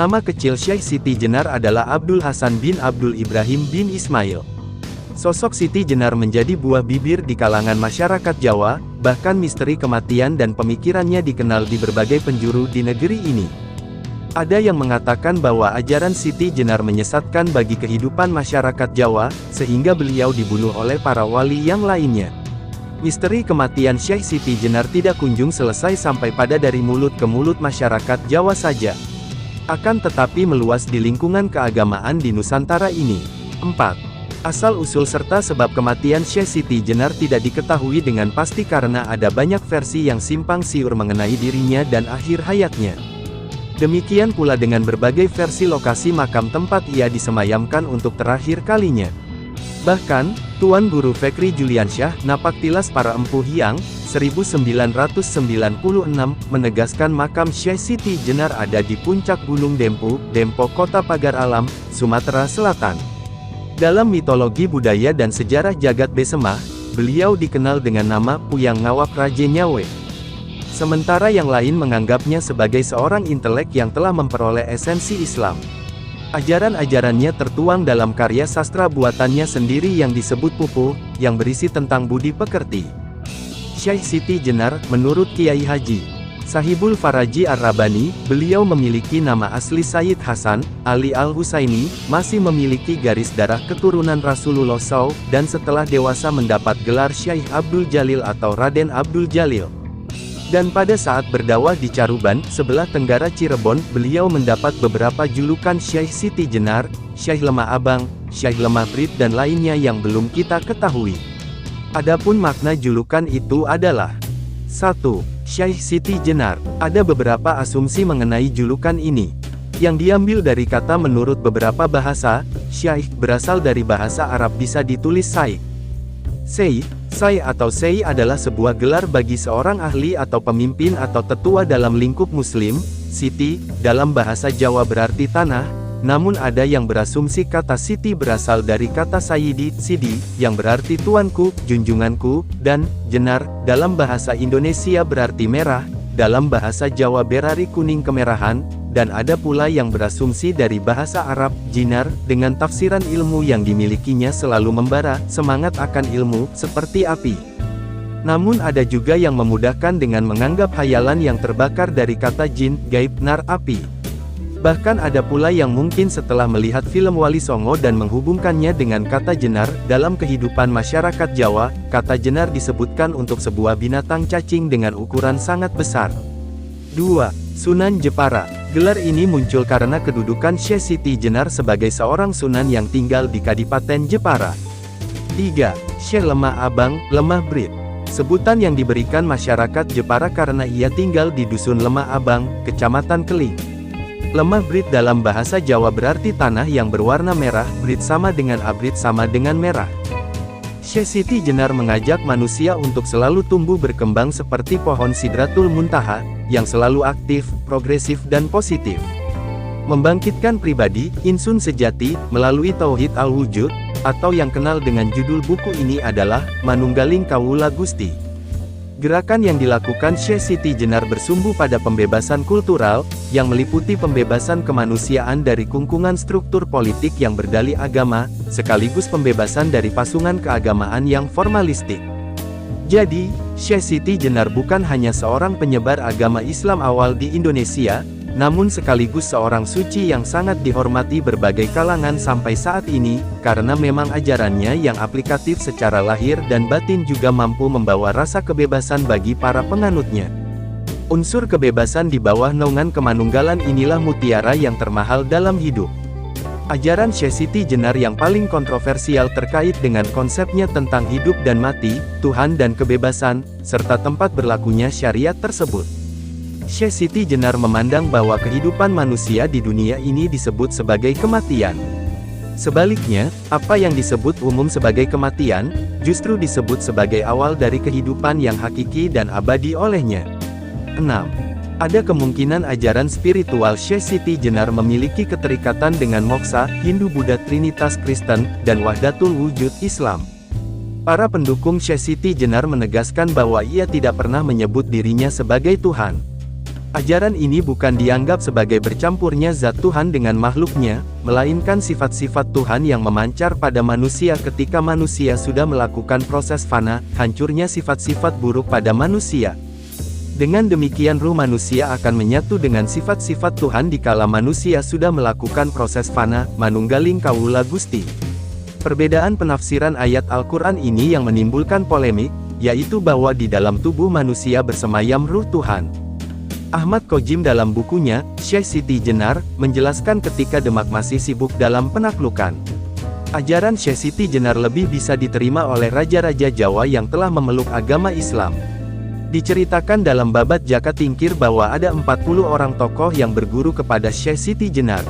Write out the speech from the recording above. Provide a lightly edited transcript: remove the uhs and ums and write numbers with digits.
Nama kecil Syekh Siti Jenar adalah Abdul Hasan bin Abdul Ibrahim bin Ismail. Sosok Siti Jenar menjadi buah bibir di kalangan masyarakat Jawa, bahkan misteri kematian dan pemikirannya dikenal di berbagai penjuru di negeri ini. Ada yang mengatakan bahwa ajaran Siti Jenar menyesatkan bagi kehidupan masyarakat Jawa, sehingga beliau dibunuh oleh para wali yang lainnya. Misteri kematian Syekh Siti Jenar tidak kunjung selesai sampai pada dari mulut ke mulut masyarakat Jawa saja, akan tetapi meluas di lingkungan keagamaan di Nusantara ini. 4. Asal-usul serta sebab kematian Syekh Siti Jenar tidak diketahui dengan pasti karena ada banyak versi yang simpang siur mengenai dirinya dan akhir hayatnya. Demikian pula dengan berbagai versi lokasi makam tempat ia disemayamkan untuk terakhir kalinya. Bahkan, Tuan Guru Fikri Juliansyah, Napaktilas Para Empu Hyang, 1996, menegaskan makam Syekh Siti Jenar ada di puncak Gunung Dempu, Dempo Kota Pagar Alam, Sumatera Selatan. Dalam mitologi budaya dan sejarah jagat Besemah, beliau dikenal dengan nama Puyang Ngawap Raje Nyawe. Sementara yang lain menganggapnya sebagai seorang intelek yang telah memperoleh esensi Islam. Ajaran-ajarannya tertuang dalam karya sastra buatannya sendiri yang disebut Pupuh, yang berisi tentang budi pekerti. Syekh Siti Jenar, menurut Kiai Haji Sahibul Faraji Ar-Rabani, beliau memiliki nama asli Sayyid Hasan Ali Al-Husaini, masih memiliki garis darah keturunan Rasulullah SAW, dan setelah dewasa mendapat gelar Syekh Abdul Jalil atau Raden Abdul Jalil. Dan pada saat berdakwah di Caruban, sebelah tenggara Cirebon, beliau mendapat beberapa julukan Syekh Siti Jenar, Syekh Lemah Abang, Syekh Lemah Brit dan lainnya yang belum kita ketahui. Adapun makna julukan itu adalah 1. Syekh Siti Jenar. Ada beberapa asumsi mengenai julukan ini, yang diambil dari kata menurut beberapa bahasa. Syekh berasal dari bahasa Arab, bisa ditulis Syekh. Sai atau Sei adalah sebuah gelar bagi seorang ahli atau pemimpin atau tetua dalam lingkup muslim. Siti, dalam bahasa Jawa berarti tanah, namun ada yang berasumsi kata Siti berasal dari kata Sayyidi, Sidi, yang berarti tuanku, junjunganku, dan Jenar, dalam bahasa Indonesia berarti merah, dalam bahasa Jawa berarti kuning kemerahan, dan ada pula yang berasumsi dari bahasa Arab, Jinar, dengan tafsiran ilmu yang dimilikinya selalu membara, semangat akan ilmu, seperti api. Namun ada juga yang memudahkan dengan menganggap hayalan yang terbakar dari kata jin, gaib, nar, api. Bahkan ada pula yang mungkin setelah melihat film Wali Songo dan menghubungkannya dengan kata jenar. Dalam kehidupan masyarakat Jawa, kata jenar disebutkan untuk sebuah binatang cacing dengan ukuran sangat besar. 2. Sunan Jepara. Gelar ini muncul karena kedudukan Syekh Siti Jenar sebagai seorang sunan yang tinggal di Kadipaten Jepara. 3. Syekh Lemah Abang, Lemah Brit. Sebutan yang diberikan masyarakat Jepara karena ia tinggal di Dusun Lemah Abang, Kecamatan Keling. Lemah Brit dalam bahasa Jawa berarti tanah yang berwarna merah. Brit sama dengan abrit sama dengan merah. Syekh Siti Jenar mengajak manusia untuk selalu tumbuh berkembang seperti pohon Sidratul Muntaha, yang selalu aktif, progresif dan positif. Membangkitkan pribadi, insun sejati, melalui Tauhid Al-Wujud, atau yang kenal dengan judul buku ini adalah, Manunggaling Kawula Gusti. Gerakan yang dilakukan Syekh Siti Jenar bersumbu pada pembebasan kultural, yang meliputi pembebasan kemanusiaan dari kungkungan struktur politik yang berdalih agama, sekaligus pembebasan dari pasungan keagamaan yang formalistik. Jadi, Syekh Siti Jenar bukan hanya seorang penyebar agama Islam awal di Indonesia, namun sekaligus seorang suci yang sangat dihormati berbagai kalangan sampai saat ini, karena memang ajarannya yang aplikatif secara lahir dan batin juga mampu membawa rasa kebebasan bagi para penganutnya. Unsur kebebasan di bawah naungan kemanunggalan inilah mutiara yang termahal dalam hidup. Ajaran Syekh Siti Jenar yang paling kontroversial terkait dengan konsepnya tentang hidup dan mati, Tuhan dan kebebasan, serta tempat berlakunya syariat tersebut. Syekh Siti Jenar memandang bahwa kehidupan manusia di dunia ini disebut sebagai kematian. Sebaliknya, apa yang disebut umum sebagai kematian, justru disebut sebagai awal dari kehidupan yang hakiki dan abadi olehnya. 6. Ada kemungkinan ajaran spiritual Syekh Siti Jenar memiliki keterikatan dengan moksa, Hindu Buddha Trinitas Kristen, dan Wahdatul Wujud Islam. Para pendukung Syekh Siti Jenar menegaskan bahwa ia tidak pernah menyebut dirinya sebagai Tuhan. Ajaran ini bukan dianggap sebagai bercampurnya zat Tuhan dengan makhluknya, melainkan sifat-sifat Tuhan yang memancar pada manusia ketika manusia sudah melakukan proses fana, hancurnya sifat-sifat buruk pada manusia. Dengan demikian ruh manusia akan menyatu dengan sifat-sifat Tuhan dikala manusia sudah melakukan proses fana, manunggaling kawula Gusti. Perbedaan penafsiran ayat Al-Quran ini yang menimbulkan polemik, yaitu bahwa di dalam tubuh manusia bersemayam ruh Tuhan. Ahmad Kojim dalam bukunya, Syekh Siti Jenar, menjelaskan ketika Demak masih sibuk dalam penaklukan. Ajaran Syekh Siti Jenar lebih bisa diterima oleh raja-raja Jawa yang telah memeluk agama Islam. Diceritakan dalam Babat Jaka Tingkir bahwa ada 40 orang tokoh yang berguru kepada Syekh Siti Jenar.